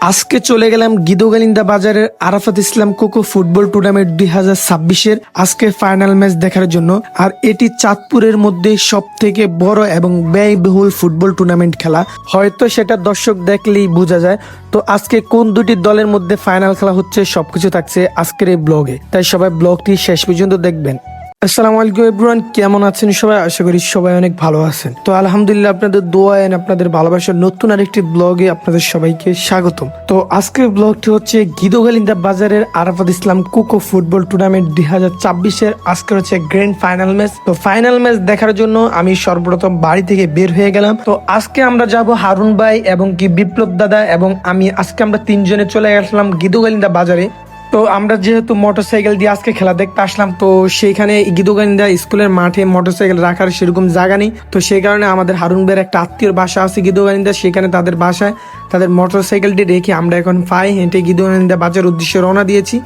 আজকে চলে গেলাম গিদোগালিন্দা বাজারের আরাফাত ইসলাম কোকো ফুটবল টুর্নামেন্ট 2026-এর আজকে ফাইনাল ম্যাচ দেখার জন্য। আর এটি চাঁদপুরের মধ্যে সব থেকে বড় এবং ব্যয়বহুল ফুটবল টুর্নামেন্ট খেলা, হয়তো সেটা দর্শক দেখলেই বোঝা যায়। তো আজকে কোন দুটি দলের মধ্যে ফাইনাল খেলা হচ্ছে সবকিছু থাকছে আজকের এই ব্লগে, তাই সবাই ব্লগটি শেষ পর্যন্ত দেখবেন। আসসালামু আলাইকুম এভরিওয়ান, কেমন আছেন সবাই? আশা করি সবাই অনেক ভালো আছেন। তো আলহামদুলিল্লাহ, আপনাদের দোয়া এন্ড আপনাদের ভালোবাসার নতুন আরেকটি ব্লগে আপনাদের সবাইকে স্বাগতম। তো আজকের ব্লগটি হচ্ছে গিদোগালিন্দা বাজারের আরাফাত ইসলাম কোকো ফুটবল টুর্নামেন্ট 2026-এর আজকে হচ্ছে গ্র্যান্ড ফাইনাল ম্যাচ। তো ফাইনাল ম্যাচ দেখার জন্য আমি সর্বপ্রথম বাড়ি থেকে বের হয়ে গেলাম। তো আজকে আমরা যাব হারুন ভাই এবং কি বিপ্লব দাদা এবং আমি, আজকে আমরা তিনজনে চলে আসলাম গিদোগালিন্দা বাজারে। তো আমরা যেহেতু মোটরসাইকেল দিয়ে আজকে খেলা দেখতে আসলাম, তো সেইখানে গিদোগালিন্দা স্কুলের মাঠে মোটরসাইকেল রাখার সেরকম জায়গা নেই। তো সেই কারণে আমাদের হারুন ভাইয়ের একটা আত্মীয়র বাসা আছে গিদোগালিন্দা, সেখানে তাদের বাসায় তাদের মোটরসাইকেলটি রেখে আমরা এখন পায়ে হেঁটে গিদোগালিন্দা বাজার উদ্দেশ্যে রওনা দিয়েছি।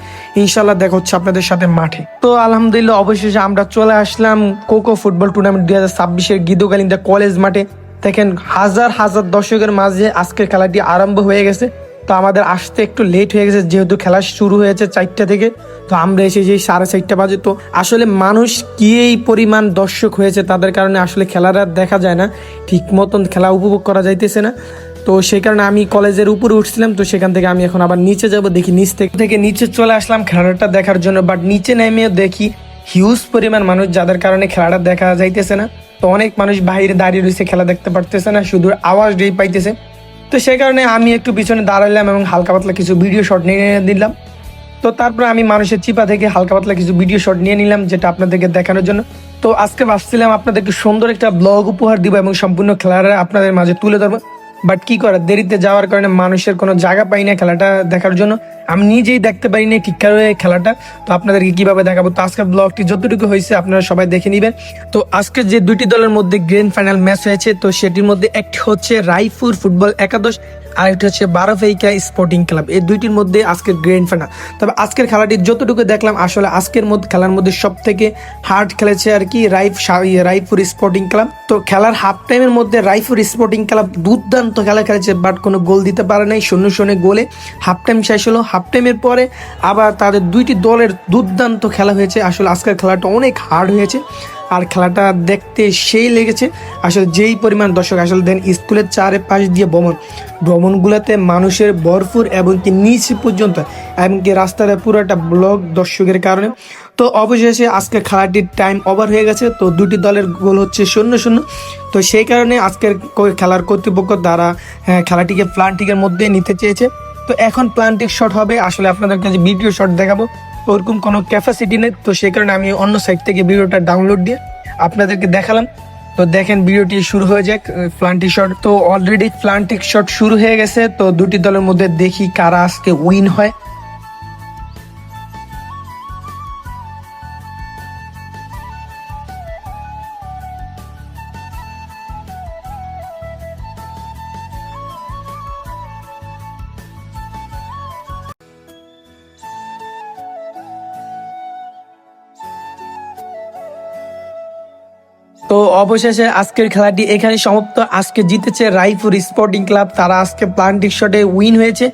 ইনশাল্লাহ দেখা হচ্ছে আপনাদের সাথে মাঠে। তো আলহামদুলিল্লাহ অবশেষে আমরা চলে আসলাম কোকো ফুটবল টুর্নামেন্ট 2026-এর গিদোগালিন্দা কলেজ মাঠে। দেখেন হাজার হাজার দর্শকের মাঝে আজকের খেলাটি আরম্ভ হয়ে গেছে। তো আমাদের আসতে একটু লেট হয়ে গেছে, যেহেতু খেলা শুরু হয়েছে 4টা থেকে। তো আমরা এসেছি 4:30 বাজে। তো আসলে মানুষ কি এই পরিমাণ দর্শক হয়েছে, তাদের কারণে আসলে খেলাটা দেখা যায় না, ঠিক মতন খেলা উপভোগ করা যাইতেছে না। তো সেই কারণে আমি কলেজের উপরে উঠছিলাম, তো সেখান থেকে আমি এখন আবার নিচে যাব। দেখি নিচ থেকে নিচে চলে আসলাম খেলাটা দেখার জন্য, বাট নিচে নেমে দেখি হিউজ পরিমাণ মানুষ, যাদের কারণে খেলাটা দেখা যাইতেছে না। তো অনেক মানুষ বাইরে দাঁড়িয়ে রয়েছে, খেলা দেখতে পারতেছে না, শুধু আওয়াজ দিয়ে পাইতেছে। তো সেই কারণে আমি একটু পিছনে দাঁড়ালাম এবং হালকা পাতলা কিছু ভিডিও শট নিয়ে দিলাম। তো তারপরে আমি মানুষের চিপা থেকে হালকা পাতলা কিছু ভিডিও শট নিয়ে নিলাম, যেটা আপনাদেরকে দেখানোর জন্য। তো আজকে ভাবছিলাম আপনাদেরকে সুন্দর একটা ব্লগ উপহার দিব এবং সম্পূর্ণ খেলাটা আপনাদের মাঝে তুলে ধরবো, বাট কি করার, দেরিতে যাওয়ার কারণে মানুষের কোনো জায়গা পাই না খেলাটা দেখার জন্য। আমি নিজেই দেখতে পারি না ঠিকঠাক খেলাটা, তো আপনাদেরকে কিভাবে দেখাবো। তো আজকের ব্লগটি যতটুকু হয়েছে আপনারা সবাই দেখে নেবেন। তো আজকে যে দুইটি দলের মধ্যে গ্র্যান্ড ফাইনাল ম্যাচ হয়েছে, তো সেটির মধ্যে একটি হচ্ছে রায়পুর ফুটবল একাদশ আর একটি হচ্ছে বারোফেইকা স্পোর্টিং ক্লাব। এই দুইটির মধ্যে আজকের গ্র্যান্ড ফাইনাল। তবে আজকের খেলাটি যতটুকু দেখলাম, আসলে আজকের খেলার মধ্যে সব থেকে হার্ড খেলেছে আর কি রায়পুর স্পোর্টিং ক্লাব। তো খেলার হাফ টাইমের মধ্যে রায়পুর স্পোর্টিং ক্লাব দুর্দান্ত খেলা খেলেছে, বাট কোনো গোল দিতে পারে নাই। 0-0 গোলে হাফ টাইম শেষ হলো। হাফ টাইমের পরে আবার তাদের দুইটি দলের দুর্দান্ত খেলা হয়েছে। আসলে আজকের খেলাটা অনেক হার্ড হয়েছে আর খেলাটা দেখতে সেই লেগেছে। আসলে যেই পরিমাণ দর্শক, আসলে দেন স্কুলের চারপাশ দিয়ে ভ্রমণগুলোতে মানুষের ভরপুর এবং কি নিচ পর্যন্ত, এমনকি রাস্তাটা পুরোটা ব্লক দর্শকের কারণে। তো অবশেষে আজকের খেলাটির টাইম ওভার হয়ে গেছে। তো দুটি দলের গোল হচ্ছে 0-0। তো সেই কারণে আজকের খেলার কর্তৃপক্ষ দ্বারা খেলাটিকে প্লান্টিকের মধ্যে নিতে চেয়েছে। তো এখন প্লান্টিক শট হবে। আসলে আপনাদের কাছে ভিডিও শট দেখাবো, ওরকম কোনো ক্যাপাসিটি নেই। তো সেই কারণে আমি অন্য সাইট থেকে ভিডিওটা ডাউনলোড দিয়ে আপনাদেরকে দেখালাম। তো দেখেন ভিডিওটি শুরু হয়ে যাক। প্লান্টিক শট, তো অলরেডি প্লান্টিক শট শুরু হয়ে গেছে। তো দুটি দলের মধ্যে দেখি কারা আজকে উইন হয়। তো অবশেষে আজকের খেলাটি এখানে সমাপ্ত। আজকে জিতেছে রায়পুর স্পোর্টিং ক্লাব, তারা আজকে প্লান্টিক শটে উইন হয়েছে।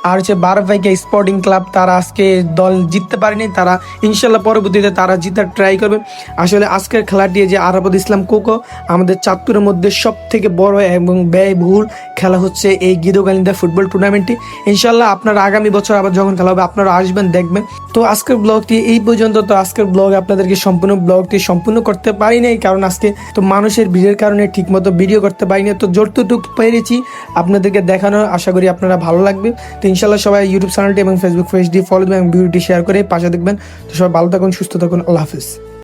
আর হচ্ছে বারোফেইকা স্পোর্টিং ক্লাব, তারা আজকে দল জিততে পারেনি। তারা ইনশাল্লাহ পরবর্তীতে তারা জিতার ট্রাই করবে। আসলে আজকের খেলাটি যে আরাফাত ইসলাম কোকো আমাদের চাঁদপুরের মধ্যে সব থেকে বড় এবং ব্যয়বহুল খেলা হচ্ছে এই গিদোগালিন্দা ফুটবল টুর্নামেন্টটি। ইনশাল্লাহ আপনারা আগামী বছর আবার যখন খেলা হবে আপনারা আসবেন, দেখবেন। তো আজকের ব্লগটি এই পর্যন্ত। তো আজকের ব্লগ আপনাদেরকে সম্পূর্ণ করতে পারি নাই, কারণ আজকে তো মানুষের ভিড়ের কারণে ঠিকমতো ভিডিও করতে পারি না। তো যতটুকু পেরেছি আপনাদেরকে দেখানোর, আশা করি আপনারা ভালো লাগবে। তো ইনশাল্লাহ সবাই ইউটিউব চ্যানেলটি এবং ফেসবুক পেজটি ফলো এবং ভিডিওটি শেয়ার করে পাশে দেখবেন। তো সবাই ভালো থাকুন, সুস্থ থাকুন, আল্লাহ হাফিজ।